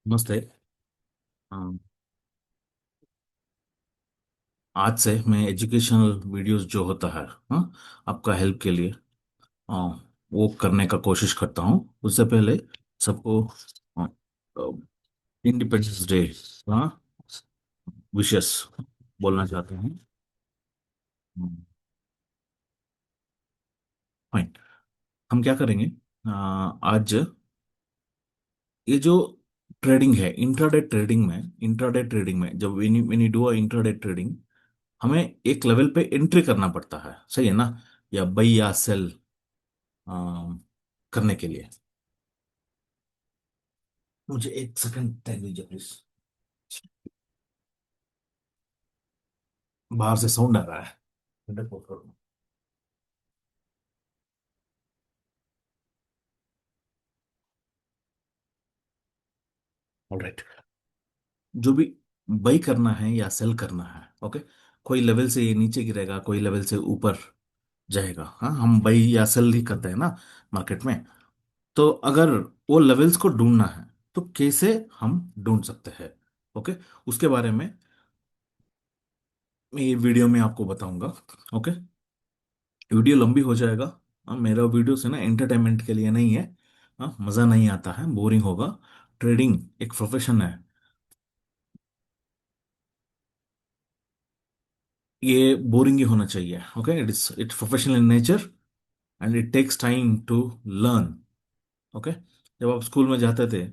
मस्त है। हाँ, आज से मैं एजुकेशनल वीडियोस जो होता है, हाँ, आपका हेल्प के लिए, हाँ, वो करने का कोशिश करता हूँ। उससे पहले सबको इंडिपेंडेंस डे, हाँ, विशेस बोलना चाहते हैं। फाइन। हम क्या करेंगे? आज ये जो ट्रेडिंग है, इंट्राडे ट्रेडिंग में जब when you do a intraday trading, हमें एक लेवल पे एंट्री करना पड़ता है, सही है ना? या बाई या सेल करने के लिए। मुझे एक सेकंड टाइम दीजिए प्लीज। बाहर से साउंड आ रहा है। ऑलराइट। जो भी बाई करना है या सेल करना है, ओके, कोई लेवल से ये नीचे गिरेगा, कोई लेवल से ऊपर जाएगा। हाँ, हम बाई या सेल ही करते हैं ना मार्केट में। तो अगर वो लेवल्स को ढूंढना है तो कैसे हम ढूंढ सकते हैं? ओके, उसके बारे में मैं ये वीडियो में आपको बताऊंगा। ओके, वीडियो लंबी हो जाएगा। मेरा वीडियो से ना एंटरटेनमेंट के लिए नहीं है। मज़ा नहीं आता है, बोरिंग होगा। ट्रेडिंग एक प्रोफेशन है। ये बोरिंग ही होना चाहिए। Okay, it's professional in nature and it takes time to learn. Okay, जब आप स्कूल में जाते थे,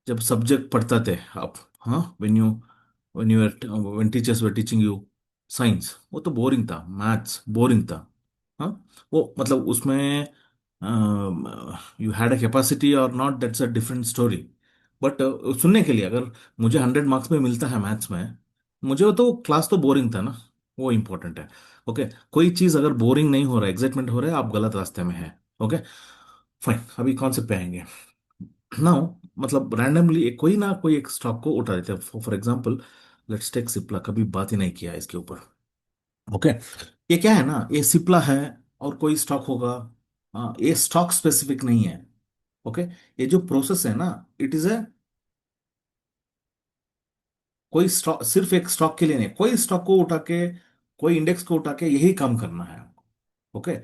जब सब्जेक्ट पढ़ते थे आप, हाँ, when teachers were teaching you science, वो तो बोरिंग था, मैथ्स बोरिंग था। हाँ, वो मतलब उसमें यू हैड अ कैपेसिटी और not, that's a different story. But सुनने के लिए, अगर मुझे 100 मार्क्स में मिलता है मैथ्स में, मुझे तो क्लास तो बोरिंग था ना, वो इंपॉर्टेंट है। ओके, कोई चीज़ अगर बोरिंग नहीं हो रहा है, एक्साइटमेंट हो रहा है, आप गलत रास्ते में है। Okay, fine. अभी कॉन्सेप्ट पे आएंगे नाउ। मतलब रैंडमली कोई ना कोई एक स्टॉक को उठा देते हैं। For example, let's take Cipla. कभी बात ही नहीं किया है इसके ऊपर। ओके, ये क्या है ना, ये सिप्ला है और कोई स्टॉक होगा। ये स्टॉक स्पेसिफिक नहीं है। ओके, ये जो प्रोसेस है ना, इट इज ए, कोई स्टॉक सिर्फ एक स्टॉक के लिए नहीं, कोई स्टॉक को उठा के, कोई इंडेक्स को उठा के यही काम करना है। ओके,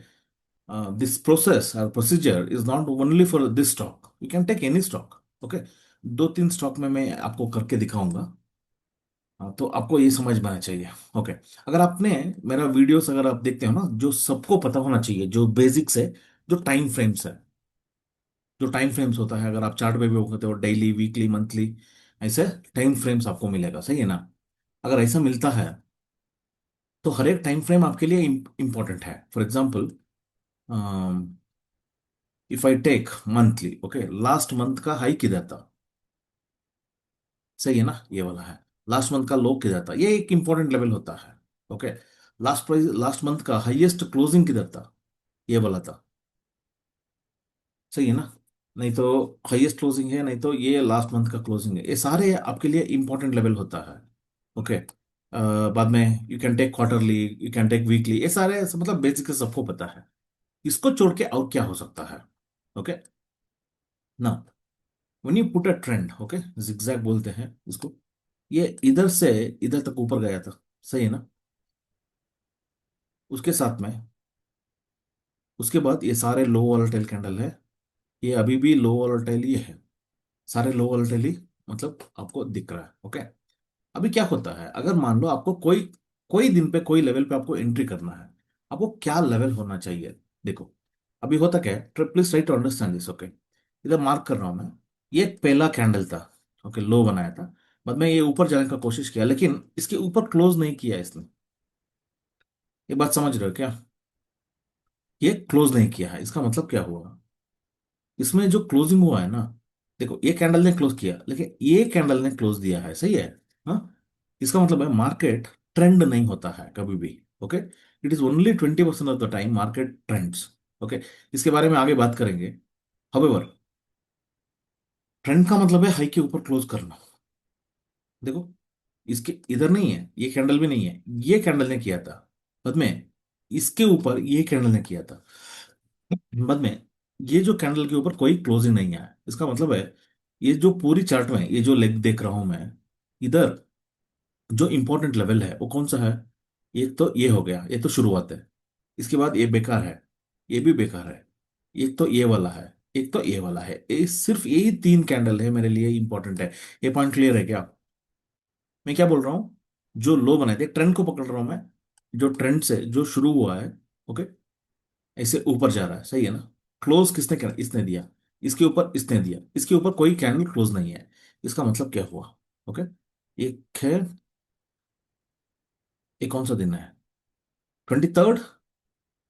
दिस प्रोसेस और procedure is not only for this stock, you can take any stock. Okay, दो तीन स्टॉक में मैं आपको करके दिखाऊंगा। तो आपको ये समझ में आना चाहिए। ओके, अगर आपने मेरा वीडियोस अगर आप देखते हो ना, जो सबको पता होना चाहिए, जो बेसिक्स है, जो टाइम फ्रेम्स है, जो टाइम फ्रेम्स होता है, अगर आप चार्ट पे भी होते हो, डेली, वीकली, मंथली, ऐसे टाइम फ्रेम्स आपको मिलेगा, सही है ना? अगर ऐसा मिलता है तो हर एक टाइम फ्रेम आपके लिए इंपॉर्टेंट है। For example, if I take monthly, okay, last month का हाई किधर था? सही है ना, ये वाला है। लास्ट मंथ का लो किधर था? ये एक इंपॉर्टेंट लेवल होता है। Okay, last price, last month का हाईएस्ट क्लोजिंग किधर था? ये वाला था। सही है ना? नहीं तो हाईएस्ट क्लोजिंग है, नहीं तो ये लास्ट मंथ का क्लोजिंग है। ये सारे आपके लिए इंपॉर्टेंट लेवल होता है। ओके, बाद में you can take quarterly, you can take weekly, ये सारे मतलब बेसिक सबको पता है। इसको छोड़ के और क्या हो सकता है? ओके, ना, when you put a trend, okay, zigzag बोलते हैं इसको। ये इधर से इधर तक ऊपर गया था, सही है ना? उसके साथ में, उसके बाद ये सारे लो वोलेटाइल कैंडल है। ये अभी भी लो वोलेटाइल ही है। सारे लो वोलेटाइल ही मतलब आपको दिख रहा है। ओके, अभी क्या होता है, अगर मान लो आपको कोई कोई दिन पे कोई लेवल पे आपको एंट्री करना है, आपको क्या लेवल होना चाहिए? देखो, अभी होता क्या है, please try to understand this. Okay, इधर मार्क कर रहा हूं मैं। ये एक पहला कैंडल था। ओके, लो बनाया था। बाद में ये ऊपर जाने का कोशिश किया, लेकिन इसके ऊपर क्लोज नहीं किया इसने। ये बात समझ रहे हो क्या? ये क्लोज नहीं किया है, इसका मतलब क्या हुआ? इसमें जो क्लोजिंग हुआ है ना, देखो, ये कैंडल ने क्लोज किया, लेकिन ये कैंडल ने क्लोज दिया है, सही है? हाँ, इसका मतलब है मार्केट ट्रेंड नहीं होता है कभी भी। Okay, it is only 20% of the time market trends. Okay, इसके बारे में आगे बात करेंगे। हाउएवर, ट्रेंड का मतलब है हाई के ऊपर क्लोज करना। देखो, इसके इधर नहीं है, ये कैंडल भी नहीं है, ये कैंडल ने किया था। बाद में इसके ऊपर ये कैंडल ने किया था। बाद में ये जो कैंडल के ऊपर कोई क्लोजिंग नहीं आया, इसका मतलब है ये जो पूरी चार्ट में ये जो लेग देख रहा हूं मैं, इधर जो इंपॉर्टेंट लेवल है वो कौन सा है? एक तो ये हो गया, ये तो शुरुआत है। इसके बाद ये बेकार है, ये भी बेकार है। एक तो ये वाला है, एक तो ये वाला है। ये सिर्फ यही तीन कैंडल है मेरे लिए इंपॉर्टेंट है। ये पॉइंट क्लियर है क्या? मैं क्या बोल रहा हूँ, जो लो बनाए थे, ट्रेंड को पकड़ रहा हूं मैं। जो ट्रेंड से जो शुरू हुआ है, ओके, ऐसे ऊपर जा रहा है, सही है ना? क्लोज किसने किया? इसने दिया। इसके ऊपर इसने दिया, इसके ऊपर कोई कैंडल क्लोज नहीं है। इसका मतलब क्या हुआ? ओके, एक है, ये कौन सा दिन है? 23rd,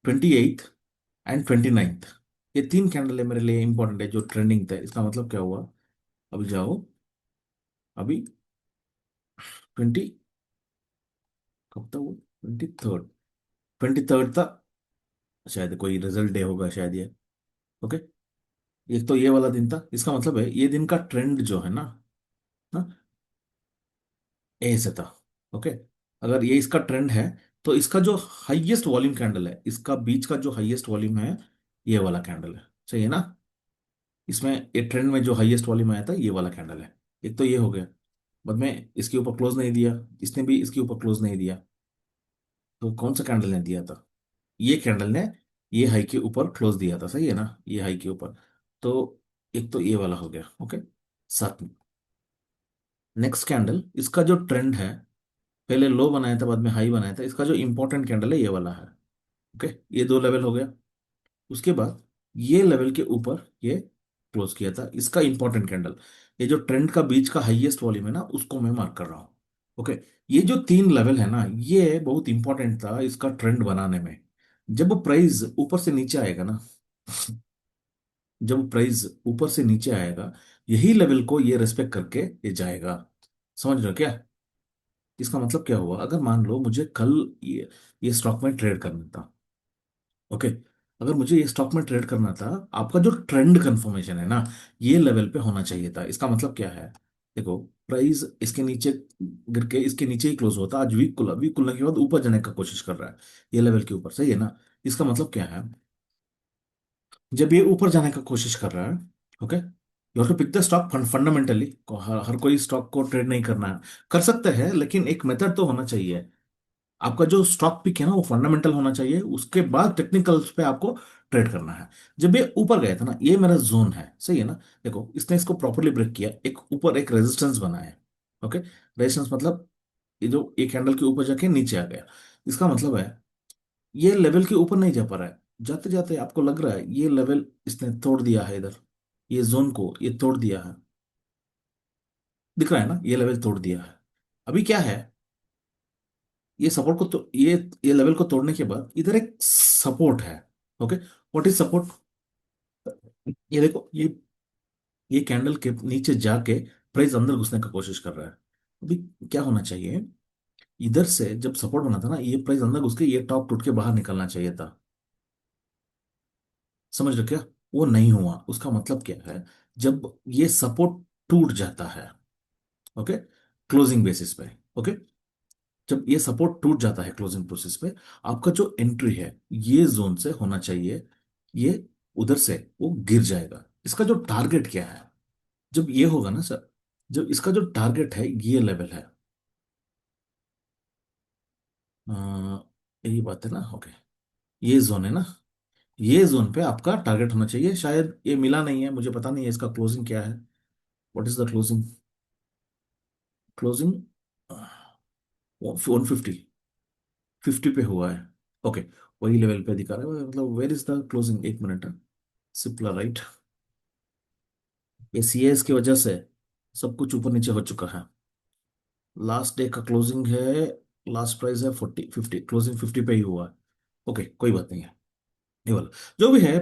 28th and 29th। ये तीन कैंडल है मेरे लिए इंपॉर्टेंट है, जो ट्रेंडिंग थे। इसका मतलब क्या हुआ? अभी जाओ, अभी 20, कब था वो? 23rd, 23rd था, शायद कोई रिजल्ट डे होगा शायद ये। ओके, एक तो ये वाला दिन था। इसका मतलब है ये दिन का ट्रेंड जो है ना, ऐसे था। ओके, अगर ये इसका ट्रेंड है, तो इसका जो हाईएस्ट वॉल्यूम कैंडल है, इसका बीच का जो हाईएस्ट वॉल्यूम है, ये वाला कैंडल है, सही है ना? इसमें ये ट्रेंड में जो हाईएस्ट वॉल्यूम आया था, ये वाला कैंडल है। एक तो ये हो गया। बाद में इसके ऊपर क्लोज नहीं दिया, इसने भी इसके ऊपर क्लोज नहीं दिया। तो कौन सा कैंडल ने दिया था? ये कैंडल ने ये हाई के ऊपर क्लोज दिया था, सही है ना? ये हाई के ऊपर। तो एक तो ये वाला हो गया, ओके। साथ में नेक्स्ट कैंडल, इसका जो ट्रेंड है, पहले लो बनाया था बाद में हाई बनाया था, इसका जो इंपॉर्टेंट कैंडल है ये वाला है। ओके, ये दो लेवल हो गया। उसके बाद ये लेवल के ऊपर ये क्लोज किया था, इसका इंपॉर्टेंट कैंडल। ये जो ट्रेंड का बीच का हाईएस्ट वॉल्यूम है ना, उसको मैं मार्क कर रहा हूँ। ओके, ये जो तीन लेवल है ना, ये बहुत इंपॉर्टेंट था इसका ट्रेंड बनाने में। जब प्राइस ऊपर से नीचे आएगा ना, जब प्राइस ऊपर से नीचे आएगा, यही लेवल को ये रेस्पेक्ट करके ये जाएगा। समझ रहे हो क्या? इसका मतलब क्या हुआ? अगर मान लो मुझे कल ये स्टॉक में ट्रेड करना था, ओके, अगर मुझे ये स्टॉक में ट्रेड करना था, आपका जो ट्रेंड कंफर्मेशन है ना, ये लेवल पे होना चाहिए था। इसका मतलब क्या है? देखो, प्राइस इसके नीचे गिर के इसके नीचे ही क्लोज होता, आज वीक खुला, वीक खुलने के बाद ऊपर जाने का कोशिश कर रहा है, ये लेवल के ऊपर, सही है ना? इसका मतलब क्या है? जब ये ऊपर जाने का कोशिश कर रहा है, okay, you have to pick the stock fundamentally. हर कोई स्टॉक को ट्रेड नहीं करना है, कर सकते हैं, लेकिन एक मेथड तो होना चाहिए। आपका जो स्टॉक पिक है ना, वो फंडामेंटल होना चाहिए, उसके बाद टेक्निकल्स पे आपको ट्रेड करना है। जब ये ऊपर गया था ना, ये मेरा जोन है, सही है ना? देखो, इसने इसको प्रॉपरली ब्रेक किया, एक ऊपर एक रेजिस्टेंस बना है। ओके, रेजिस्टेंस मतलब ये जो एक कैंडल के ऊपर जाके नीचे आ गया। इसका मतलब है ये लेवल के ऊपर नहीं जा पा रहा है। जाते जाते आपको लग रहा है ये लेवल इसने तोड़ दिया है, इधर ये जोन को ये तोड़ दिया है। दिख रहा है ना, ये लेवल तोड़ दिया है। अभी क्या है, ये सपोर्ट को तो ये लेवल को तोड़ने के बाद इधर एक सपोर्ट है। Okay, what is support? ये देखो, ये कैंडल के नीचे जाके प्राइस अंदर घुसने का कोशिश कर रहा है। अभी क्या होना चाहिए, इधर से जब सपोर्ट बना था ना, ये प्राइस अंदर घुस के ये टॉप टूट के बाहर निकलना चाहिए था। समझ रहे क्या? वो नहीं हुआ। उसका मतलब क्या है? जब ये सपोर्ट टूट जाता है, ओके, क्लोजिंग बेसिस पे, ओके, जब ये सपोर्ट टूट जाता है क्लोजिंग प्रोसेस पे, आपका जो एंट्री है ये जोन से होना चाहिए। ये उधर से वो गिर जाएगा। इसका जो टारगेट क्या है, जब ये होगा ना सर, जब इसका जो टारगेट है ये लेवल है, अ, यही बात है ना? ओके, ये जोन है ना, ये जोन पे आपका टारगेट होना चाहिए। शायद ये मिला नहीं है, मुझे पता नहीं है इसका क्लोजिंग क्या है। What is the closing? Closing 150, 50 पे हुआ है। ओके, वही लेवल पे दिखा रहा है, मतलब वेर इज द क्लोजिंग? एक मिनट। सिप्ला, राइट? ये सीएस की वजह से सब कुछ ऊपर नीचे हो चुका है। लास्ट डे का क्लोजिंग है, लास्ट प्राइस है 40, 50, क्लोजिंग 50 पे ही हुआ है। ओके, कोई बात नहीं है, ये वाला जो भी है।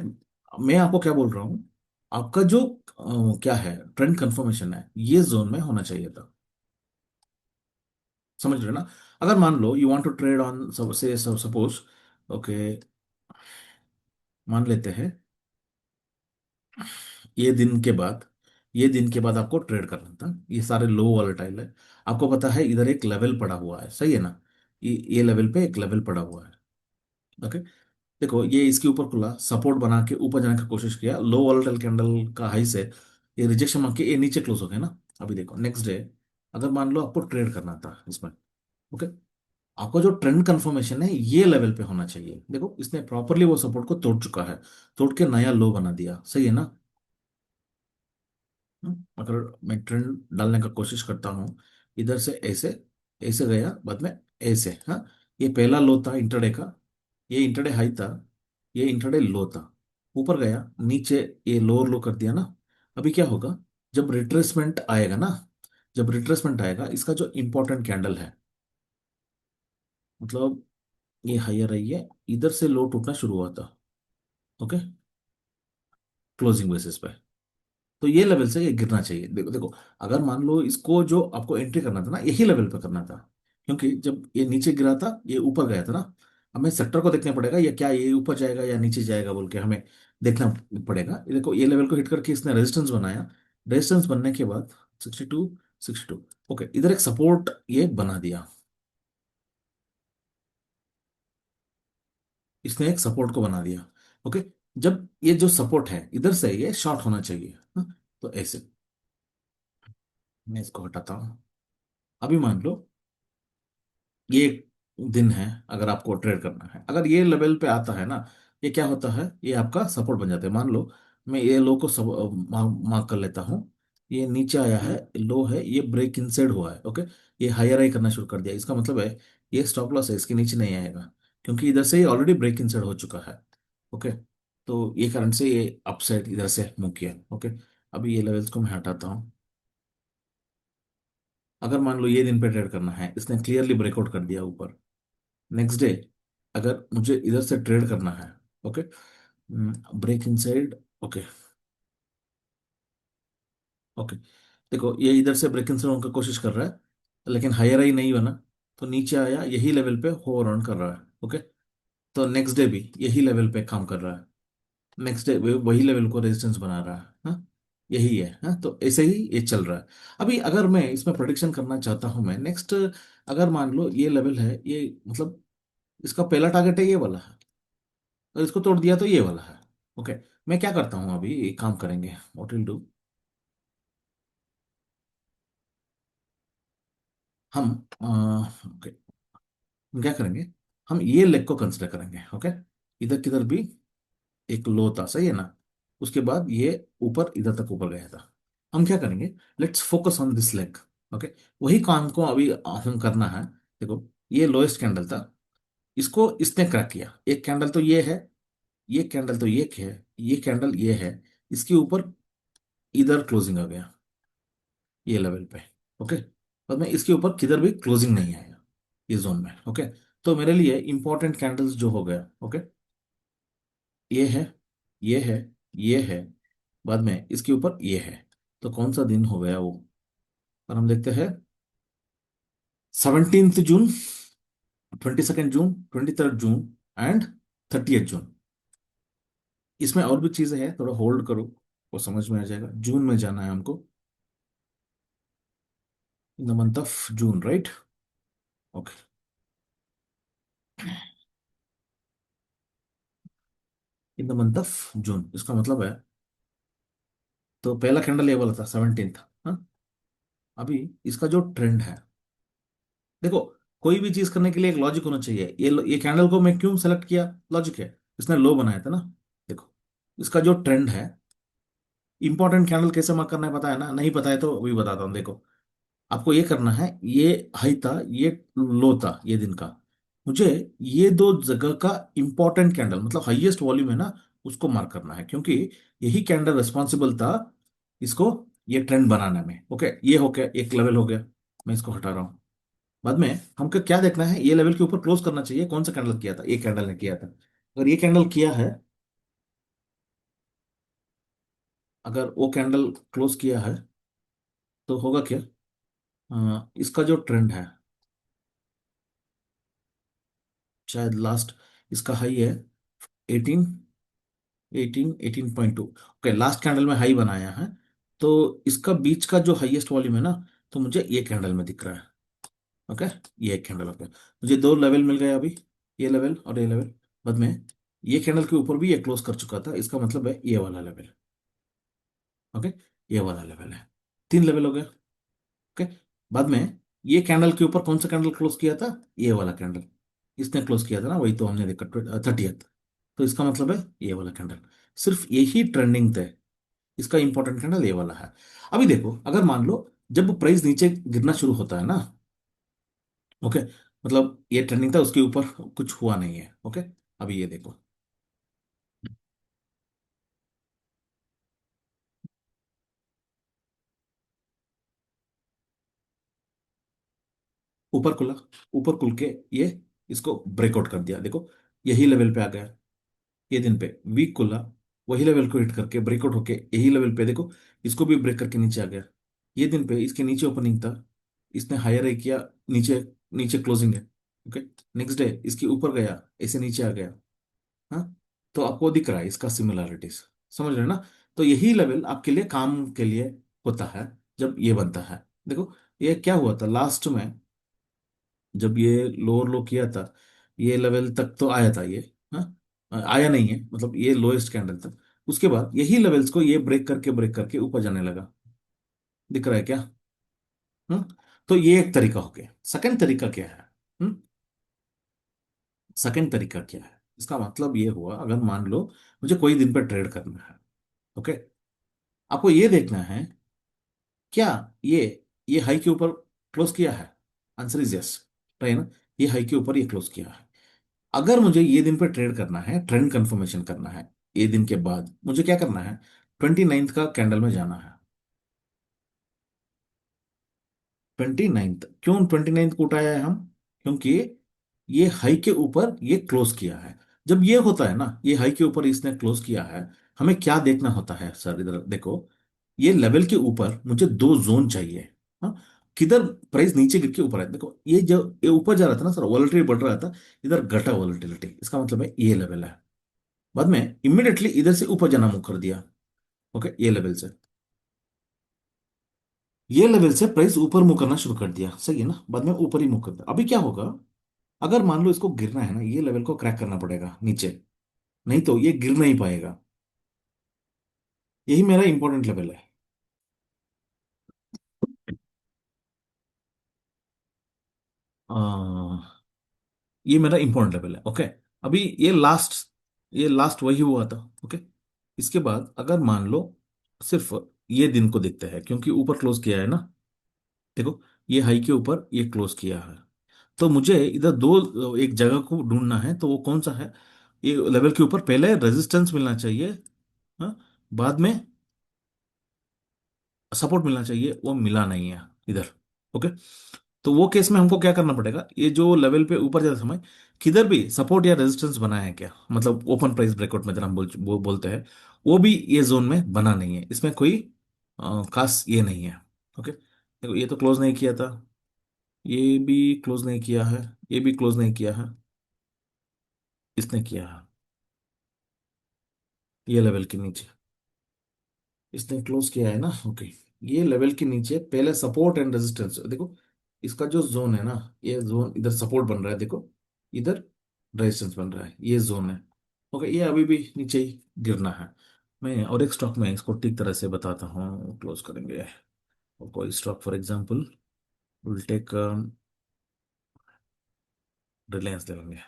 मैं आपको क्या बोल रहा हूँ, आपका जो क्या है, ट्रेंड कंफर्मेशन है, ये जोन में होना चाहिए था। समझ रहे हो ना? अगर मान लो you want to trade on, say suppose, okay, मान लेते हैं ये दिन के बाद, ये दिन के बाद आपको ट्रेड करना था, ये सारे लो वॉलेटाइल है। आपको पता है इधर एक लेवल पड़ा हुआ है, सही है ना? ये लेवल पे एक लेवल पड़ा हुआ है। ओके, देखो, ये इसके ऊपर खुला, सपोर्ट बना के ऊपर जाने की कोशिश किया लो वॉलेटाइल कैंडल का हाई से। ये रिजेक्शन मार्क के ये नीचे क्लोज हो गया ना। अभी देखो नेक्स्ट डे, अगर मान लो आपको ट्रेड करना था इसमें, ओके, आपका जो ट्रेंड कंफर्मेशन है ये लेवल पे होना चाहिए। देखो इसने प्रॉपरली वो सपोर्ट को तोड़ चुका है, तोड़ के नया लो बना दिया, सही है ना। अगर मैं ट्रेंड डालने का कोशिश करता हूँ, इधर से ऐसे, ऐसे गया, बाद में ऐसे, हाँ, ये पहला लो था इंटरडे का, ये इंटरडे हाई था, ये इंटरडे लो था, ऊपर गया, नीचे ये लोअर लो कर दिया ना। अभी क्या होगा, जब रिट्रेसमेंट आएगा ना, जब रिट्रेसमेंट आएगा, इसका जो इंपॉर्टेंट कैंडल है, मतलब ये हायर आई है, इधर से लो टूटना शुरू हुआ था, ओके, क्लोजिंग बेसिस पे, तो ये लेवल से ये गिरना चाहिए। देखो देखो, अगर मान लो इसको जो आपको एंट्री करना था ना, यही लेवल पे करना था, क्योंकि जब ये नीचे गिरा था ये ऊपर गया था ना। हमें सेक्टर को देखना पड़ेगा, या क्या ये ऊपर जाएगा या नीचे जाएगा बोल के हमें देखना पड़ेगा। ये देखो, ये लेवल को हिट करके इसने रेजिस्टेंस बनाया, रेजिस्टेंस बनने के बाद 62, 62, ओके, इधर एक सपोर्ट ये बना दिया, इसने एक सपोर्ट को बना दिया, ओके। जब ये जो सपोर्ट है इधर से ये शॉर्ट होना चाहिए, हाँ? तो ऐसे मैं इसको हटाता हूँ। अभी मान लो ये एक दिन है, अगर आपको ट्रेड करना है, अगर ये लेवल पे आता है ना, ये क्या होता है, ये आपका सपोर्ट बन जाता है। मान लो मैं ये लो को सब मार्क कर लेता हूँ, ये नीचे आया है, लो है, ये ब्रेक इनसाइड हुआ है, ओके, ये हायर हाई करना शुरू कर दिया, इसका मतलब है ये स्टॉप लॉस है, इसके नीचे नहीं आएगा, क्योंकि इधर से ये ऑलरेडी ब्रेक इनसाइड हो चुका है, ओके। तो ये कारण से ये अपसाइड इधर से मूव किया, ओके। अभी ये लेवल्स को मैं हटाता हूँ। अगर मान लो ये दिन पे ट्रेड करना है, इसने क्लियरली ब्रेकआउट कर दिया ऊपर, नेक्स्ट डे अगर मुझे इधर से ट्रेड करना है, okay, break inside, okay, okay, देखो ये इधर से ब्रेक इनसाइड होने की कोशिश कर रहा है, लेकिन हायर हाई नहीं बना, तो नीचे आया, यही लेवल पे होवर ऑन कर रहा है, ओके। तो नेक्स्ट डे भी यही लेवल पे काम कर रहा है, नेक्स्ट डे वही लेवल को रेजिस्टेंस बना रहा है, हाँ, यही है, हाँ, तो ऐसे ही ये चल रहा है। अभी अगर मैं इसमें प्रोडिक्शन करना चाहता हूं, मैं नेक्स्ट, अगर मान लो ये लेवल है, ये मतलब इसका पहला टारगेट है ये वाला है, अगर इसको तोड़ दिया तो ये वाला है, ओके। मैं क्या करता हूँ, अभी एक काम करेंगे, व्हाट विल डू, हम ओके, हम क्या करेंगे, हम ये लेग को कंसिडर करेंगे, ओके। इधर किधर भी एक लो था, सही है ना, उसके बाद ये ऊपर इधर तक ऊपर गया था। हम क्या करेंगे, let's focus on this leg, okay. वही काम को अभी हम करना है। देखो ये लोएस्ट कैंडल था, इसको इसने क्रैक किया, एक कैंडल तो ये है, ये कैंडल तो ये है, ये कैंडल ये है, इसके ऊपर इधर क्लोजिंग आ गया ये लेवल पे, ओके। और मैं इसके ऊपर किधर भी क्लोजिंग नहीं आया इस जोन में, ओके। तो मेरे लिए इंपॉर्टेंट कैंडल्स जो हो गया, ओके, ये है, ये है, ये है, बाद में इसके ऊपर ये है, तो कौन सा दिन हो गया वो, और हम देखते हैं 17 जून, 22 जून, 23 जून एंड 30 जून। इसमें और भी चीजें हैं, थोड़ा होल्ड करो, वो समझ में आ जाएगा। जून में जाना है हमको, in the month of June, right, okay. In the month of June इसका मतलब है, तो पहला कैंडल ये वाला था 17th, हाँ। अभी इसका जो ट्रेंड है, देखो कोई भी चीज करने के लिए एक लॉजिक होना चाहिए। ये कैंडल को मैं क्यों सेलेक्ट किया, लॉजिक है, इसने लो बनाया था ना। देखो इसका जो ट्रेंड है, इंपॉर्टेंट कैंडल कैसे मार्क करना है पता है ना, नहीं पता है तो अभी बताता हूँ। देखो आपको ये करना है, ये हाई था, ये लो था ये दिन का, मुझे ये दो जगह का इंपॉर्टेंट कैंडल, मतलब हाईएस्ट वॉल्यूम है ना, उसको मार्क करना है, क्योंकि यही कैंडल रिस्पॉन्सिबल था इसको ये ट्रेंड बनाने में, ओके। ये हो गया, एक लेवल हो गया, मैं इसको हटा रहा हूँ। बाद में हमको क्या देखना है, ये लेवल के ऊपर क्लोज करना चाहिए, कौन सा कैंडल किया था, ये कैंडल ने किया था। अगर ये कैंडल किया है, अगर वो कैंडल क्लोज किया है, तो होगा क्या, इसका जो ट्रेंड है, शायद लास्ट इसका हाई है 18, 18.2, ओके, लास्ट कैंडल में हाई बनाया है, तो इसका बीच का जो हाईएस्ट वॉल्यूम है ना, तो मुझे ये कैंडल में दिख रहा है, ओके। ये एक कैंडल, ओके, मुझे दो लेवल मिल गए अभी, ये लेवल और ये लेवल। बाद में ये कैंडल के ऊपर भी ये क्लोज कर चुका था, इसका मतलब है ये वाला लेवल, ओके। ये वाला लेवल है। तीन लेवल हो गया। ओके। बाद में ये कैंडल के ऊपर कौन सा कैंडल क्लोज किया था? ये वाला कैंडल। इसने क्लोज किया था ना, वही तो हमने देखा 30th। तो इसका मतलब है ये वाला कैंडल। सिर्फ यही ट्रेंडिंग थे। इसका इंपॉर्टेंट कैंडल ये वाला है। अभी देखो, अगर मान लो जब प्राइस नीचे गिरना शुरू होता है ना, ओके, मतलब ये ट्रेंडिंग था, उसके ऊपर कुछ हुआ नहीं है। ओके। अभी ये देखो, ऊपर खुला, ऊपर खुल के ये इसको ब्रेकआउट कर दिया। देखो, यही लेवल पे आ गया। ये दिन पे वीक खुला, वही लेवल को हिट करके ब्रेकआउट होके यही लेवल पे देखो, इसको भी ब्रेक करके नीचे आ गया। ये दिन पे इसके नीचे ओपनिंग था, इसने हायर है किया, नीचे, नीचे क्लोजिंग है। ओके। नेक्स्ट डे इसके ऊपर गया, ऐसे नीचे आ गया। हाँ। तो आपको दिख रहा है इसका सिमिलरिटीज, समझ रहे हो ना? तो यही लेवल आपके लिए काम के लिए होता है जब ये बनता है। देखो, ये क्या हुआ था लास्ट में, जब ये लोअर लो किया था, ये लेवल तक तो आया था ये। हाँ। आया नहीं है, मतलब ये लोएस्ट कैंडल था। उसके बाद यही लेवल्स को ये ब्रेक करके ऊपर जाने लगा। दिख रहा है क्या? तो ये एक तरीका हो गया। सेकंड तरीका क्या है? सेकंड तरीका क्या है? इसका मतलब ये हुआ, अगर मान लो मुझे कोई दिन पर ट्रेड करना है, ओके, आपको ये देखना है, क्या ये ये हाई के ऊपर क्लोज किया है? आंसर इज यस, है ना? ये हाई के ऊपर ये क्लोज किया है। अगर मुझे ये दिन पे ट्रेड करना है, ट्रेंड कंफर्मेशन करना है, ये दिन के बाद मुझे क्या करना है? 29th का कैंडल में जाना है। 29th क्यों 29th को उठाया है हम? क्योंकि ये हाई के ऊपर ये क्लोज किया है। जब ये होता है ना, ये हाई के ऊपर इसने क्लोज किया है, हमें क्या देखना होता है सर? इधर देखो, ये लेवल के ऊपर मुझे दो जोन चाहिए। हाँ। किधर प्राइस नीचे गिर के ऊपर है, देखो ये जो ये ऊपर जा रहा था ना सर, वॉलेटिलिटी बढ़ रहा था, इधर घटा वॉलेटिलिटी, इसका मतलब है ये लेवल है। बाद में इमिडिएटली इधर से ऊपर जाना मुकर दिया। ओके, ये लेवल से, ये लेवल से प्राइस ऊपर मुंह करना शुरू कर दिया, सही है ना? बाद में ऊपर ही मुंह कर दिया। अभी क्या होगा? अगर मान लो इसको गिरना है ना, ये लेवल को क्रैक करना पड़ेगा नीचे, नहीं तो ये गिर नहीं पाएगा। यही मेरा इंपॉर्टेंट लेवल है। ये मेरा इंपॉर्टेंट लेवल है। ओके। अभी ये लास्ट वही हुआ था। ओके। इसके बाद अगर मान लो सिर्फ ये दिन को देखते हैं, क्योंकि ऊपर क्लोज किया है ना, देखो, ये हाई के ऊपर ये क्लोज किया है। तो मुझे इधर दो एक जगह को ढूंढना है, तो वो कौन सा है? ये लेवल के ऊपर पहले रेजिस्टेंस मिलना चाहिए। हाँ। बाद में सपोर्ट मिलना चाहिए, वो मिला नहीं है इधर। ओके। तो वो केस में हमको क्या करना पड़ेगा? ये जो लेवल पे ऊपर जाते समय किधर भी सपोर्ट या रेजिस्टेंस बना है क्या, मतलब ओपन प्राइस ब्रेकआउट में हम बोलते हैं, वो भी ये जोन में बना नहीं है। इसमें कोई खास ये नहीं है। ओके। देखो, ये तो क्लोज नहीं किया था, ये भी क्लोज नहीं किया है, ये भी क्लोज नहीं किया है, इसने किया है ये लेवल के नीचे, इसने क्लोज किया है ना। ओके। ये लेवल के नीचे पहले सपोर्ट एंड रेजिस्टेंस देखो, इसका जो जोन है ना, ये जोन इधर सपोर्ट बन रहा है, देखो, इधर रेजिस्टेंस बन रहा है, ये जोन है। ओके, ये अभी भी नीचे ही गिरना है। मैं और एक स्टॉक में इसको ठीक तरह से बताता हूँ, क्लोज करेंगे। और कोई stock for example will take Reliance ले लेंगे।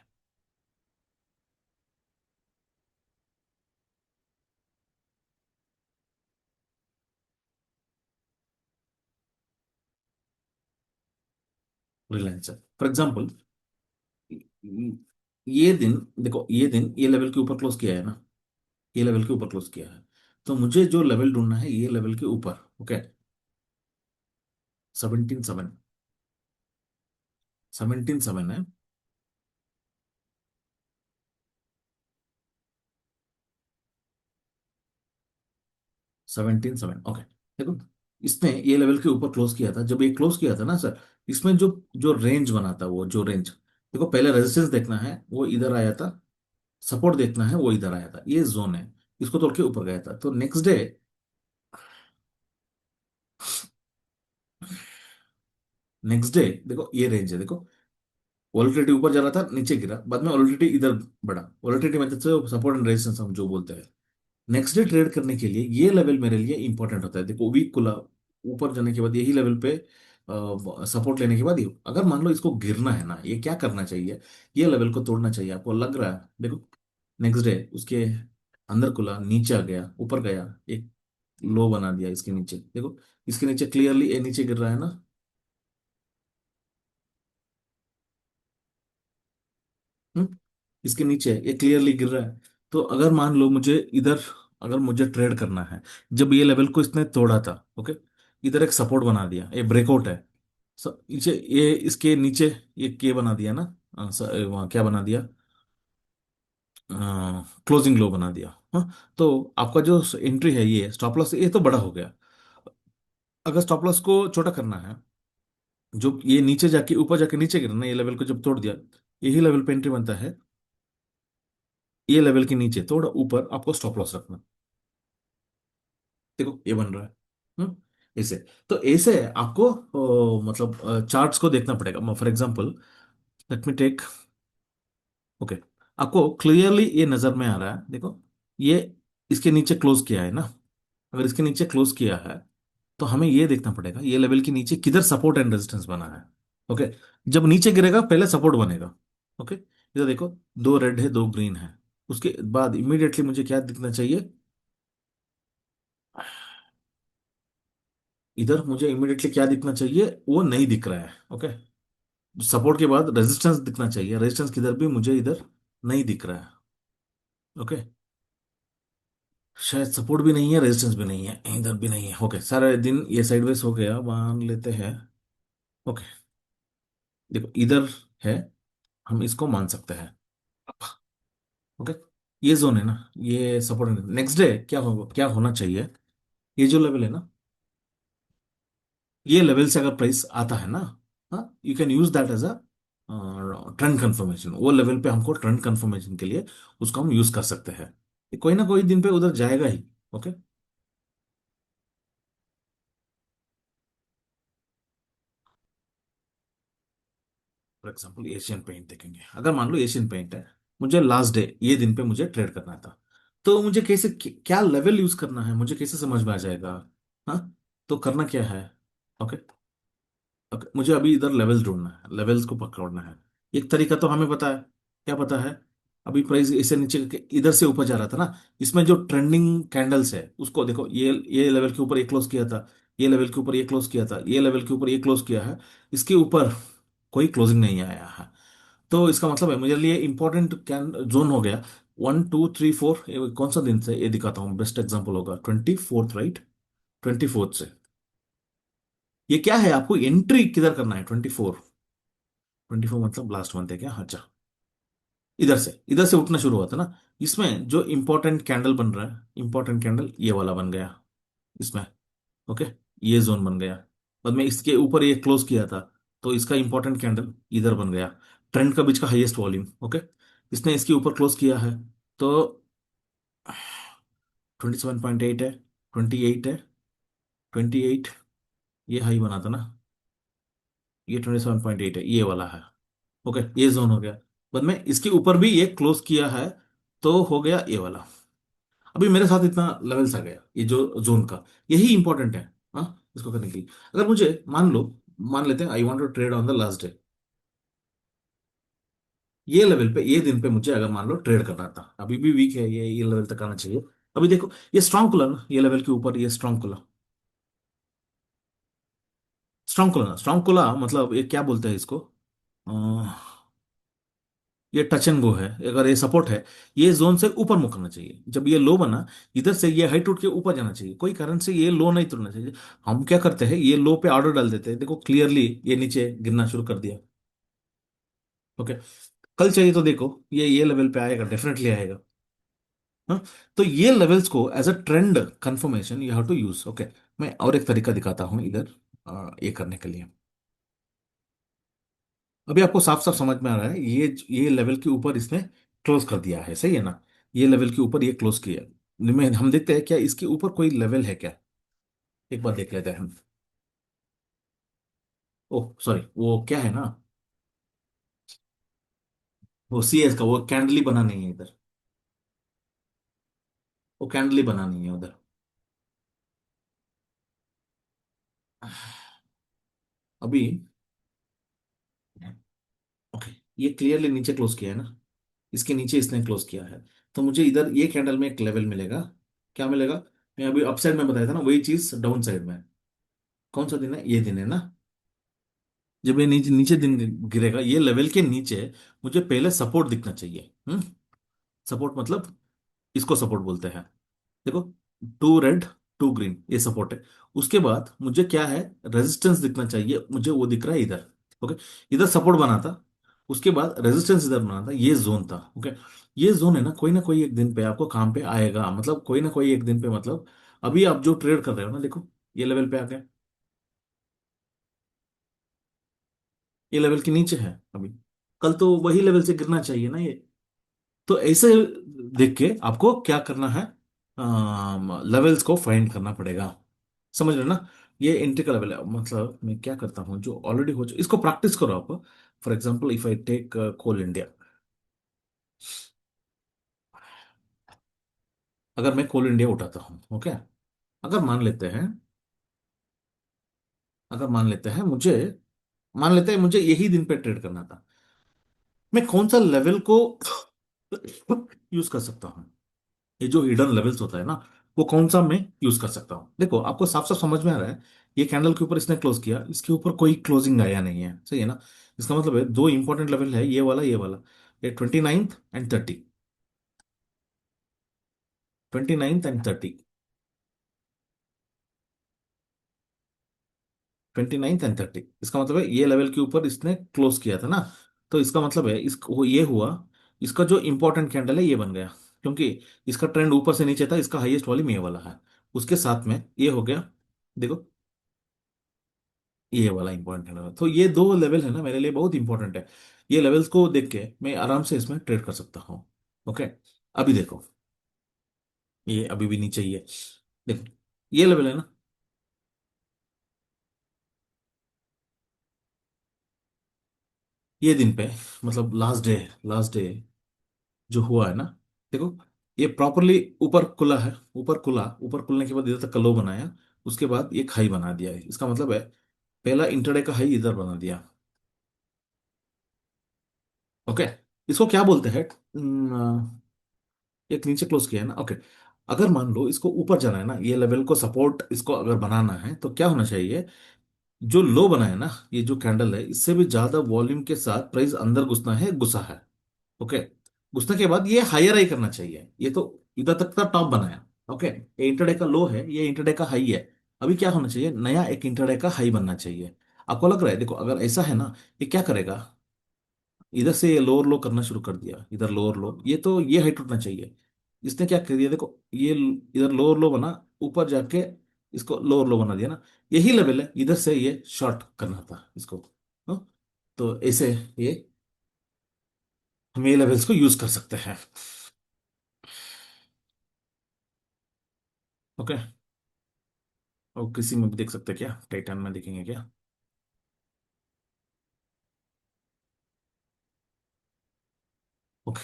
रिलायंस फॉर एग्जांपल, ये दिन देखो, ये दिन ये लेवल के ऊपर क्लोज किया है ना, ये लेवल के ऊपर क्लोज किया है। तो मुझे जो लेवल ढूंढना है ये लेवल के ऊपर। ओके। 17.7, 17.7 है। 17.7, ओके। देखो, इसने ये लेवल के ऊपर क्लोज किया था, जब ये क्लोज किया था ना सर, इसमें जो जो रेंज बना था, वो जो रेंज, देखो, पहले रेजिस्टेंस देखना है, वो इधर आया था। सपोर्ट देखना है, वो इधर आया था, ये जोन है। इसको तोड़ के ऊपर गया था, तो नेक्स्ट डे, नेक्स्ट डे देखो, ये रेंज है, देखो, वॉलेटिलिटी ऊपर जा रहा था, नीचे गिरा, बाद में वॉलेटिलिटी इधर बढ़ा। वॉलेटिलिटी मतलब सपोर्ट एंड रेजिस्टेंस हम जो बोलते हैं। नेक्स्ट डे ट्रेड करने के लिए ये लेवल मेरे लिए इंपॉर्टेंट होता है। देखो वीक खुला, ऊपर जाने के बाद यही लेवल पे सपोर्ट लेने के बाद ही, अगर मान लो इसको गिरना है ना, ये क्या करना चाहिए, ये लेवल को तोड़ना चाहिए। आपको लग रहा है, देखो नेक्स्ट डे उसके अंदर खुला, नीचे आ गया, ऊपर गया, एक लो बना दिया इसके नीचे, देखो इसके नीचे क्लियरली ये नीचे गिर रहा है ना। हम्म, इसके नीचे ये क्लियरली गिर रहा है। तो अगर मान लो मुझे इधर, अगर मुझे ट्रेड करना है, जब ये लेवल को इसने तोड़ा था, ओके, इधर एक सपोर्ट बना दिया, ये ब्रेकआउट है। नीचे ये इसके नीचे ये के बना दिया ना, वहाँ क्या बना दिया, क्लोजिंग लो बना दिया। हाँ, तो आपका जो एंट्री है, ये स्टॉप लॉस ये तो बड़ा हो गया। अगर स्टॉप लॉस को छोटा करना है, जो ये नीचे जाके ऊपर जाके नीचे गिरना, ये लेवल को जब तोड़ दिया, यही लेवल पे एंट्री बनता है। ये लेवल के नीचे थोड़ा ऊपर आपको स्टॉप लॉस रखना। देखो ये बन रहा है। हम्म, ऐसे। तो ऐसे आपको मतलब चार्ट्स को देखना पड़ेगा। For example, let me take, okay, आपको क्लियरली ये नजर में आ रहा है, देखो ये इसके नीचे क्लोज किया है ना। अगर इसके नीचे क्लोज किया है, तो हमें ये देखना पड़ेगा ये लेवल के नीचे किधर सपोर्ट एंड रेजिस्टेंस बना है। ओके, जब नीचे गिरेगा पहले सपोर्ट बनेगा। ओके, इधर देखो, दो रेड है दो ग्रीन है, उसके बाद इमीडिएटली मुझे क्या दिखना चाहिए, इधर मुझे इमीडिएटली क्या दिखना चाहिए, वो नहीं दिख रहा है। ओके, सपोर्ट के बाद रेजिस्टेंस दिखना चाहिए, रेजिस्टेंस किधर भी मुझे इधर नहीं दिख रहा है। ओके, शायद सपोर्ट भी नहीं है, रेजिस्टेंस भी नहीं है, इधर भी नहीं है। ओके, सारे दिन ये साइडवेज हो गया, मान लेते हैं। ओके, देखो इधर है, हम इसको मान सकते हैं। ओके, ये जोन है ना, ये सपोर्ट। नेक्स्ट डे क्या होगा, क्या होना चाहिए, ये जो लेवल है ना, ये लेवल से अगर प्राइस आता है ना, हाँ, you can use that as a trend confirmation. वो लेवल पे हमको ट्रेंड कंफर्मेशन के लिए उसको हम यूज कर सकते हैं। ये कोई ना कोई दिन पे उधर जाएगा ही। Okay, for example Asian paint देखेंगे। अगर मान लो एशियन पेंट है, मुझे लास्ट डे ये दिन पे मुझे ट्रेड करना था, तो मुझे कैसे क्या लेवल यूज करना है, मुझे कैसे समझ में आ जाएगा। हाँ, तो करना क्या है, ओके, ओके, मुझे अभी इधर लेवल्स ढूंढना है, लेवल्स को पकड़ना है। एक तरीका तो हमें पता है, क्या पता है, अभी प्राइस इसे नीचे करके इधर से ऊपर जा रहा था ना, इसमें जो ट्रेंडिंग कैंडल्स है उसको देखो, ये लेवल के ऊपर ये क्लोज किया था, ये लेवल के ऊपर ये क्लोज किया था, ये लेवल के ऊपर ये क्लोज किया है, इसके ऊपर कोई क्लोजिंग नहीं आया है। तो इसका मतलब है मेरे लिए इंपॉर्टेंट कैन जोन हो गया 1 2 3 4। कौन सा दिन से ये दिखाता हूँ, बेस्ट एग्जांपल होगा 24th, राइट, 24th से। ये क्या है, आपको एंट्री किधर करना है, 24। 24 मतलब लास्ट मंथ है क्या, अच्छा, इधर से उठना शुरू हुआ था ना, इसमें जो इंपॉर्टेंट कैंडल बन रहा है, इंपॉर्टेंट कैंडल ये वाला बन गया इसमें। ओके, ये जोन बन गया, बाद में इसके ऊपर ये क्लोज किया था, तो इसका इंपॉर्टेंट कैंडल इधर बन गया, ट्रेंड का बीच का हाईएस्ट वॉल्यूम। ओके, इसने इसके ऊपर क्लोज किया है, तो 27.8 है, 28 है, 28, ये हाई बना था ना, ये 27.8 है, ये वाला है। ओके, ये जोन हो गया, बाद में इसके ऊपर भी ये क्लोज किया है, तो हो गया ये वाला। अभी मेरे साथ इतना लेवल्स आ गया, ये जो जोन का, यही इंपॉर्टेंट है। हाँ, इसको करने के लिए अगर मुझे मान लो, मान लेते हैं I want to trade on the last day, ये लेवल पे ये दिन पे मुझे अगर मान लो ट्रेड करना था, अभी भी वीक है, ये लेवल तक आना चाहिए। अभी देखो ये स्ट्रांग खुला ना, ये लेवल के ऊपर ये स्ट्रांग खुला, स्ट्रांग खुला ना, स्ट्रांग खुला मतलब ये क्या बोलते हैं इसको, ये टच एंड गो है। अगर ये सपोर्ट है, ये जोन से ऊपर मुड़ करना चाहिए, जब ये लो बना, इधर से ये हाइट उठ के ऊपर जाना चाहिए, कोई कारण से ये लो नहीं तोड़ना चाहिए। हम क्या करते हैं, ये लो पे ऑर्डर डाल देते हैं, देखो क्लियरली ये नीचे गिरना शुरू कर दिया। ओके, कल चाहिए तो देखो ये लेवल पे आएगा, डेफिनेटली आएगा। हाँ, तो ये लेवल्स को as a trend confirmation you have to use. Okay, मैं और एक तरीका दिखाता हूँ इधर, ये करने के लिए। अभी आपको साफ साफ समझ में आ रहा है, ये लेवल के ऊपर इसने क्लोज कर दिया है, सही है ना, ये लेवल के ऊपर ये क्लोज किया। हम देखते हैं क्या इसके ऊपर कोई लेवल है क्या, एक बार देख लेते हैं हम। ओह सॉरी, वो क्या है ना, वो सीएस का वो कैंडल ही बना नहीं है इधर। वो कैंडल ही बनानी है उधर। अभी ओके, ये क्लियरली नीचे क्लोज किया है ना, इसके नीचे इसने क्लोज किया है, तो मुझे इधर ये कैंडल में एक लेवल मिलेगा। क्या मिलेगा? मैं अभी अपसाइड में बताया था ना, वही चीज डाउन साइड में। कौन सा दिन है? ये दिन है ना। जब ये नीचे नीचे दिन गिरेगा ये लेवल के नीचे, मुझे पहले सपोर्ट दिखना चाहिए। सपोर्ट मतलब इसको सपोर्ट बोलते हैं। देखो, टू रेड टू ग्रीन ये सपोर्ट है। उसके बाद मुझे क्या है, रेजिस्टेंस दिखना चाहिए, मुझे वो दिख रहा है इधर। ओके, इधर सपोर्ट बना था, उसके बाद रेजिस्टेंस इधर बना था, ये जोन था। ओके, ये जोन है ना कोई एक दिन पे आपको काम पे आएगा, मतलब कोई ना कोई एक दिन पे, मतलब अभी आप जो ट्रेड कर रहे हो ना, देखो ये लेवल पे आ गया, ये लेवल के नीचे है अभी, कल तो वही लेवल से गिरना चाहिए ना ये। तो ऐसे देख के आपको क्या करना है, लेवल्स को फाइंड करना पड़ेगा। समझ रहे हो ना? ये एंट्री का लेवल है, मतलब मैं क्या करता हूँ जो ऑलरेडी हो इसको प्रैक्टिस करो आप। For example if I take Coal India, अगर मैं कोल इंडिया उठाता हूँ, ओके, अगर मान लेते हैं, अगर मान लेते हैं मुझे यही दिन पे ट्रेड करना था, मैं कौन सा लेवल को यूज कर सकता हूँ? ये जो हिडन लेवल्स होता है ना, वो कौन सा मैं यूज कर सकता हूँ? देखो आपको साफ साफ समझ में आ रहा है, ये कैंडल के ऊपर इसने क्लोज किया, इसके ऊपर कोई क्लोजिंग आया नहीं है, सही है ना? इसका मतलब है दो इंपॉर्टेंट लेवल है, ये वाला, ये 29th and 30, 29th and 30, 29th and 30, इसका मतलब है ये लेवल के ऊपर इसने क्लोज किया था ना, तो इसका मतलब है ये हुआ, इसका जो इंपॉर्टेंट कैंडल है ये बन गया, क्योंकि इसका ट्रेंड ऊपर से नीचे था, इसका हाईएस्ट वॉल्यूम ये वाला है, उसके साथ में ये हो गया। देखो, ये वाला इंपॉर्टेंट है, तो ये दो लेवल है ना मेरे लिए बहुत इंपॉर्टेंट है। ये लेवल्स को देख के मैं आराम से इसमें ट्रेड कर सकता हूँ। ओके, अभी देखो, ये अभी भी नीचे ही है, देखो ये लेवल है ना, ये दिन पे, मतलब लास्ट डे जो हुआ है ना, देखो ये प्रॉपरली ऊपर खुला है, ऊपर खुलने के बाद इधर तक का लो बनाया, उसके बाद एक हाई बना दिया है, इसका मतलब है पहला इंटरडे का हाई इधर बना दिया। ओके, इसको क्या बोलते हैं? एक नीचे क्लोज किया है ना, ओके। अगर मान लो इसको ऊपर जाना है ना, ये लेवल को सपोर्ट इसको अगर बनाना है तो क्या होना चाहिए, जो लो बना है ना, ये जो कैंडल है इससे भी ज्यादा वॉल्यूम के साथ प्राइस अंदर घुसना है, घुसा है। ओके, घुसने के बाद ये हायर हाई करना चाहिए, ये तो इधर तक का टॉप बनाया। ओके, ये इंटरडे का लो है, ये इंटरडे का हाई है, अभी क्या होना चाहिए, नया एक इंटरडे का हाई बनना चाहिए। आपको लग रहा है, देखो अगर ऐसा है ना, ये क्या करेगा, इधर से ये लोअर लो करना शुरू कर दिया, इधर लोअर लो, ये तो ये हाइट उठना चाहिए, इसने क्या कर दिया, देखो ये इधर लोअर लो बना, ऊपर जाके इसको लोअर लो बना दिया ना, यही लेवल है, इधर से ये शॉर्ट करना था इसको। हाँ? तो ऐसे ये हम ये लेवल्स को यूज कर सकते हैं। ओके, और किसी में भी देख सकते हैं क्या, टाइटन में देखेंगे क्या? ओके,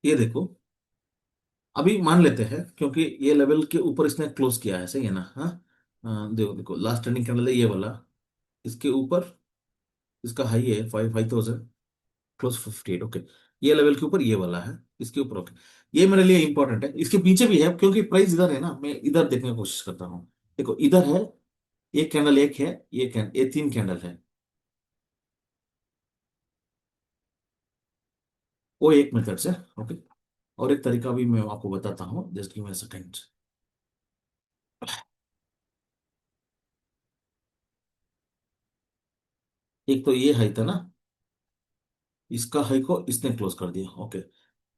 ये देखो, अभी मान लेते हैं क्योंकि ये लेवल के ऊपर इसने क्लोज किया है, सही है ना? हाँ, देखो देखो लास्ट टर्निंग कैंडल है ये वाला, इसके ऊपर इसका हाई है 5,000 क्लोज 58। ओके, ये लेवल के ऊपर ये वाला है, इसके ऊपर। ओके, ये मेरे लिए इंपॉर्टेंट है, इसके पीछे भी है क्योंकि प्राइस इधर है ना, मैं इधर देखने की कोशिश करता हूँ। देखो इधर है, एक कैंडल एक है, ये तीन कैंडल है, वो एक मेथड से। ओके, और एक तरीका भी मैं आपको बताता हूँ, just give me a second. एक तो ये हाई था ना, इसका हाई को इसने क्लोज कर दिया। ओके,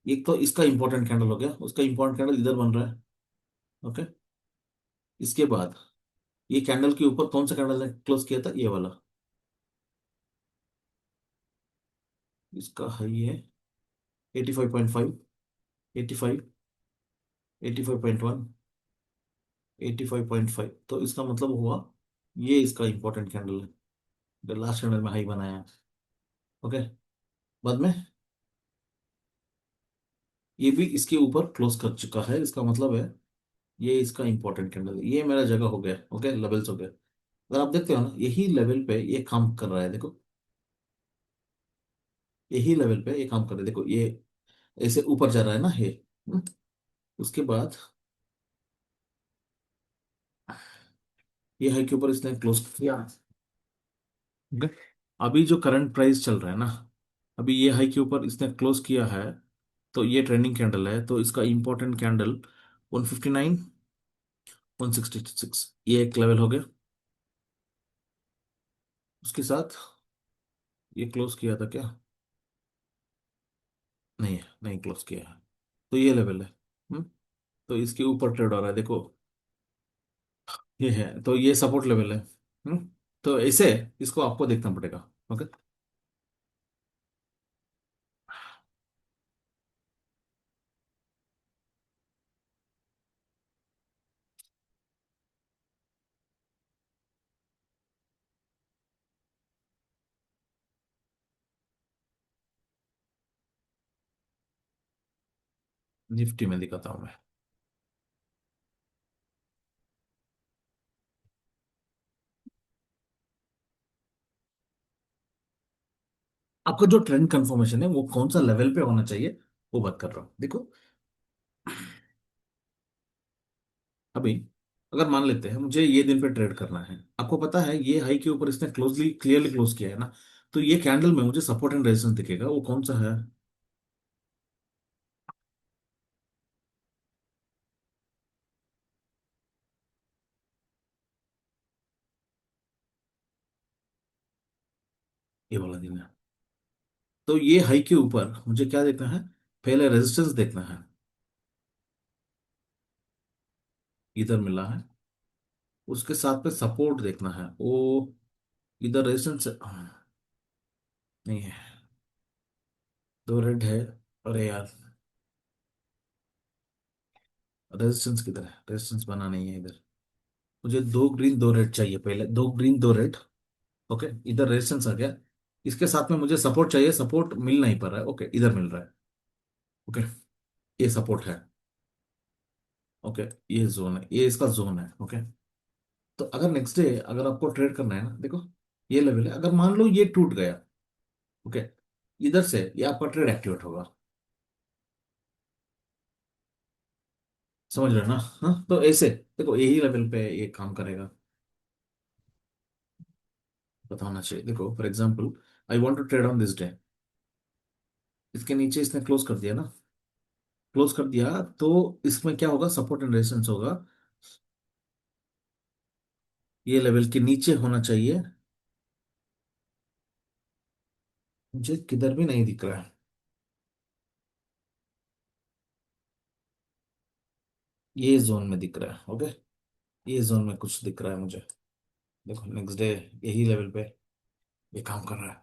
एक तो इसका इंपॉर्टेंट कैंडल हो गया, उसका इंपॉर्टेंट कैंडल इधर बन रहा है। ओके, इसके बाद ये कैंडल के ऊपर कौन सा कैंडल ने क्लोज किया था, ये वाला, इसका हाई है 85.5, 85, 85.1, 85.5, तो इसका मतलब हुआ ये इसका इंपॉर्टेंट कैंडल है, जो लास्ट कैंडल में हाई बनाया। ओके, बाद में ये भी इसके ऊपर क्लोज कर चुका है, इसका मतलब है ये इसका इंपॉर्टेंट कैंडल है, ये मेरा जगह हो गया, ओके, लेवल्स हो गए। अगर आप देखते हो ना, यही लेवल पे ये काम कर रहा है, देखो, यही लेवल पे ये काम कर रहा है, देखो ये ऐसे ऊपर जा रहा है ना ये। हम्म, उसके बाद ये हाई के ऊपर इसने क्लोज किया, ठीक है। अभी जो करंट प्राइस चल रहा है ना, अभी ये हाई के ऊपर इसने क्लोज किया है, तो ये ट्रेंडिंग कैंडल है, तो इसका इंपॉर्टेंट कैंडल 159, 166, ये एक लेवल हो गया। उसके साथ ये क्लोज किया था क्या? नहीं है, नहीं क्लोज किया है, तो ये लेवल है। हम्म, तो इसके ऊपर ट्रेड हो रहा है, देखो, ये है, तो ये सपोर्ट लेवल है। तो ऐसे इसको आपको देखना पड़ेगा, ओके। निफ्टी में दिखाता हूँ मैं। आपका जो ट्रेंड कंफर्मेशन है वो कौन सा लेवल पे होना चाहिए, वो बात कर रहा हूँ, देखो। अभी अगर मान लेते हैं मुझे ये दिन पे ट्रेड करना है, आपको पता है ये हाई के ऊपर इसने क्लोजली क्लियरली क्लोज किया है ना, तो ये कैंडल में मुझे सपोर्ट एंड रेजिस्टेंस दिखेगा, वो कौन सा है? ये वाला दिन है। तो ये हाई के ऊपर मुझे क्या देखना है? पहले रेजिस्टेंस देखना है, इधर मिला है। उसके साथ में सपोर्ट देखना है, वो इधर रेजिस्टेंस नहीं है, दो रेड है। अरे यार, रेजिस्टेंस किधर है? रेजिस्टेंस बना नहीं है इधर। मुझे दो ग्रीन दो रेड चाहिए, पहले दो ग्रीन दो रेड, ओके। इधर रेजिस्टेंस आ गया, इसके साथ में मुझे सपोर्ट चाहिए, सपोर्ट मिल नहीं पा रहा है, ओके, इधर मिल रहा है, ओके। ये सपोर्ट है, ओके। ये जोन है, ये इसका जोन है, ओके। तो अगर नेक्स्ट डे अगर आपको ट्रेड करना है ना, देखो, ये लेवल है, अगर मान लो ये टूट गया, ओके, इधर से ये आपका ट्रेड एक्टिवेट होगा, समझ रहे हो ना? हाँ, तो ऐसे देखो, यही लेवल पे ये काम करेगा, बताना चाहिए। देखो for example, I want to trade on this day, इसके नीचे इसने क्लोज कर दिया ना, क्लोज कर दिया, तो इसमें क्या होगा? सपोर्ट एंड रेजिस्टेंस होगा, ये लेवल के नीचे होना चाहिए। मुझे किधर भी नहीं दिख रहा है, ये जोन में दिख रहा है, ओके। ये जोन में कुछ दिख रहा है मुझे, देखो नेक्स्ट डे यही लेवल पे ये काम कर रहा है।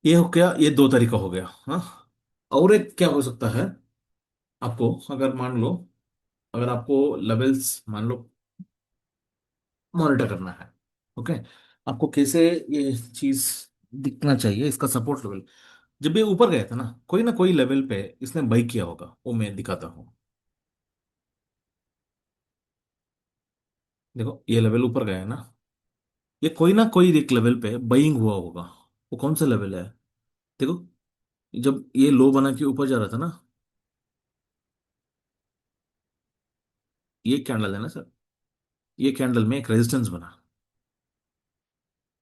ये हो गया, ये दो तरीका हो गया, हाँ। और एक क्या हो सकता है, आपको अगर मान लो, अगर आपको लेवल्स मान लो मॉनिटर करना है, ओके, आपको कैसे ये चीज दिखना चाहिए, इसका सपोर्ट लेवल जब ये ऊपर गया था ना कोई लेवल पे इसने बाई किया होगा, वो मैं दिखाता हूँ। देखो ये लेवल ऊपर गया है ना, ये कोई ना कोई एक लेवल पे बाइंग हुआ होगा, वो कौन सा लेवल है? देखो, जब ये लो बना के ऊपर जा रहा था ना, ये कैंडल है ना सर, ये कैंडल में एक रेजिस्टेंस बना,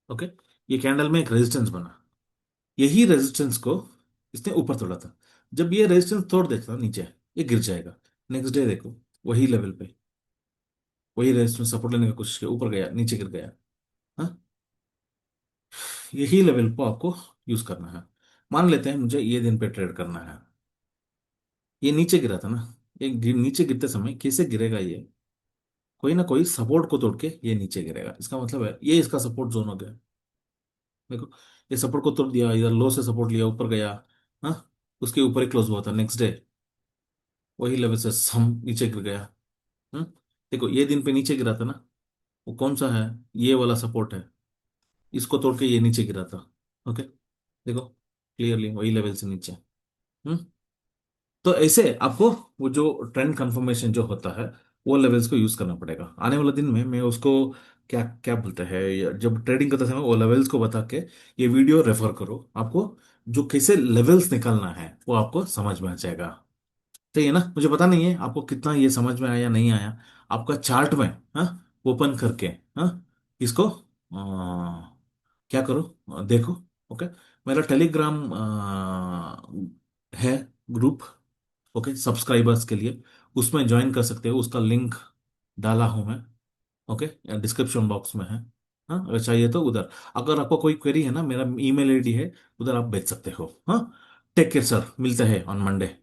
ओके, ये कैंडल में एक रेजिस्टेंस बना, यही रेजिस्टेंस को इसने ऊपर तोड़ा था। जब ये रेजिस्टेंस तोड़ देता नीचे, ये गिर जाएगा। नेक्स्ट डे देखो, वही लेवल पे वही रेजिस्टेंस सपोर्ट लेने की कोशिश की, ऊपर गया, नीचे गिर गया। हाँ, यही लेवल को आपको यूज करना है। मान लेते हैं मुझे ये दिन पे ट्रेड करना है, ये नीचे गिरा था ना, नीचे गिरते समय कैसे गिरेगा ये? कोई ना कोई सपोर्ट को तोड़ के ये नीचे गिरेगा, इसका मतलब है ये इसका सपोर्ट जोन हो गया। देखो, ये सपोर्ट को तोड़ दिया, इधर लो से सपोर्ट लिया, ऊपर गया, हाँ, उसके ऊपर ही क्लोज हुआ था, नेक्स्ट डे वही लेवल से सम नीचे गिर गया। हम्म, देखो ये दिन पे नीचे गिरा था ना, वो कौन सा है? ये वाला सपोर्ट है, इसको तोड़ के ये नीचे गिरा था। ओके, देखो क्लियरली वही लेवल से नीचे। हम्म। तो ऐसे आपको वो जो ट्रेंड कंफर्मेशन जो होता है, वो लेवल्स को यूज करना पड़ेगा। आने वाले दिन में मैं उसको क्या क्या बोलते हैं, जब ट्रेडिंग करते समय वो लेवल्स को बता के ये वीडियो रेफर करो आपको, जो कैसे लेवल्स निकालना है वो आपको समझ में आ जाएगा। सही है ना? मुझे पता नहीं है आपको कितना ये समझ में आया या नहीं आया। आपका चार्ट में, हाँ, ओपन करके, हाँ, इसको क्या करो, देखो। ओके, मेरा टेलीग्राम है ग्रुप, ओके, सब्सक्राइबर्स के लिए, उसमें ज्वाइन कर सकते हो। उसका लिंक डाला हूं मैं, ओके, डिस्क्रिप्शन बॉक्स में है। हाँ, अगर चाहिए तो उधर, अगर आपको कोई क्वेरी है ना, मेरा ईमेल आईडी है, उधर आप भेज सकते हो। हाँ, टेक केयर सर, मिलते हैं ऑन मंडे।